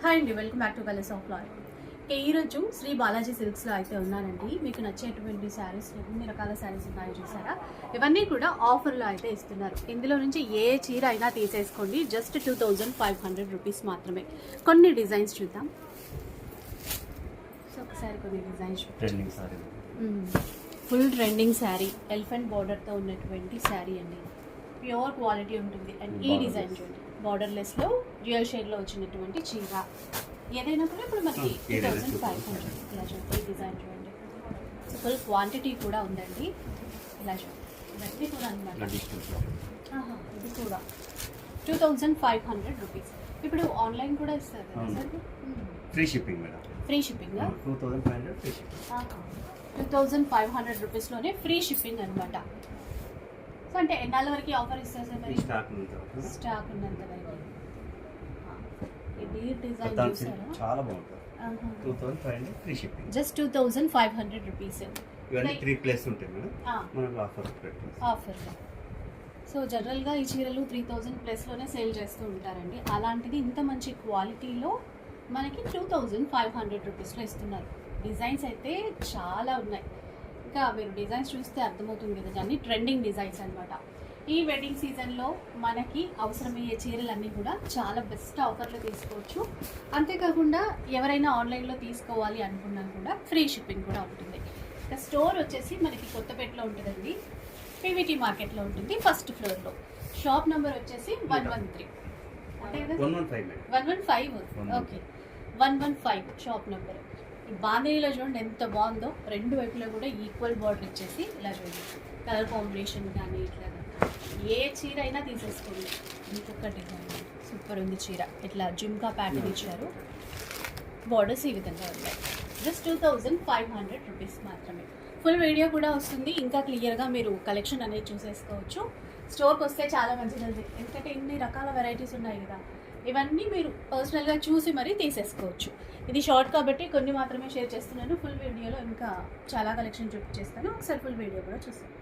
Hi అండి, welcome back to colours of life. ఈరోజు శ్రీ బాలాజీ సిల్క్స్లో అయితే ఉన్నానండి. మీకు నచ్చేటువంటి శారీస్ ఎన్ని రకాల శారీస్ ఉన్నాయో చూసారా. ఇవన్నీ కూడా ఆఫర్లో అయితే ఇస్తున్నారు. ఇందులో నుంచి ఏ చీర అయినా తీసేసుకోండి, జస్ట్ 2500 రూపీస్ మాత్రమే. కొన్ని డిజైన్స్ చూద్దాం. సో ఒకసారి కొన్ని designs full trending sari, elephant బార్డర్తో ఉన్నటువంటి శారీ అండి. ప్యూర్ క్వాలిటీ ఉంటుంది. అండ్ ఈ డిజైన్ చూడండి, బార్డర్లెస్లో డ్యూయల్ షేడ్లో వచ్చినటువంటి చీర. ఏదైనా కూడా ఇప్పుడు మనకి 2500 ఇలా చూడండి. ఈ డిజైన్ చూడండి, సో ఫుల్ క్వాంటిటీ కూడా ఉందండి. ఇలా చూడండి, ఇవన్నీ కూడా అనమాట. ఇది కూడా 2500 రూపీస్. ఇప్పుడు ఆన్లైన్ కూడా ఇస్తారు కదా sir? Free shipping madam. Free shipping 2500 free shipping. 2500 రూపీస్లోనే ఫ్రీ షిప్పింగ్ అనమాట. సో అంటే ఎన్నాళ్ళ వరకు ఆఫర్ ఇస్తారు సార్? మరి స్టాక్ ఉన్నంత వరకు. ఇది డిజైన్ చూసారా, చాలా బాగుంటుంది. 2500 ఫ్రీ షిప్పింగ్, జస్ట్ 2500 రూపీస్. ఇవన్నీ 3+ ఉంటాయి మేడం మనకు ఆఫర్. సో జనరల్గా ఈ చీరలు 3000+ సేల్ చేస్తూ ఉంటారండి. అలాంటిది ఇంత మంచి క్వాలిటీలో మనకి 2500 రూపీస్లో ఇస్తున్నారు. డిజైన్స్ అయితే చాలా ఉన్నాయి. ఇంకా మీరు డిజైన్స్ చూస్తే అర్థమవుతుంది కదా, అన్ని ట్రెండింగ్ డిజైన్స్ అనమాట. ఈ వెడ్డింగ్ సీజన్లో మనకి అవసరమయ్యే చీరలన్నీ కూడా చాలా బెస్ట్ ఆఫర్లో తీసుకోవచ్చు. అంతేకాకుండా ఎవరైనా ఆన్లైన్లో తీసుకోవాలి అనుకున్నా కూడా ఫ్రీ షిప్పింగ్ కూడా ఉంటుంది. ఇక స్టోర్ వచ్చేసి మనకి కొత్తపేటలో ఉంటుందండి, పీవీటీ మార్కెట్లో ఉంటుంది, ఫస్ట్ ఫ్లోర్లో. షాప్ నెంబర్ వచ్చేసి 113. అంటే కదా 115. Okay, 115 shop number. ఈ బాందినీలో చూడండి ఎంత బాగుందో. రెండు వైపులో కూడా ఈక్వల్ బార్డర్ ఇచ్చేసి ఇలా చూడండి, కలర్ కాంబినేషన్ కానీ ఇట్లా ఏ చీర అయినా తీసేసుకోండి. ఇంకొక డిజైన్ సూపర్ ఉంది చీర. ఇట్లా జుమ్కా ప్యాటర్న్ ఇచ్చారు, బార్డర్స్ ఈ విధంగా ఉన్నాయి. జస్ట్ 2500 రూపీస్ మాత్రమే. ఫుల్ వీడియో కూడా వస్తుంది, ఇంకా క్లియర్గా మీరు కలెక్షన్ అనేది చూసేసుకోవచ్చు. స్టోర్కి వస్తే చాలా మంచిది, ఎందుకంటే ఇన్ని రకాల వెరైటీస్ ఉన్నాయి కదా. ఇవన్నీ మీరు పర్సనల్గా చూసి మరీ తీసేసుకోవచ్చు. ఇది షార్ట్ కాబట్టి కొన్ని మాత్రమే షేర్ చేస్తున్నాను. ఫుల్ వీడియోలో ఇంకా చాలా కలెక్షన్ చూపించేస్తాను. ఒకసారి ఫుల్ వీడియో కూడా చూస్తాను.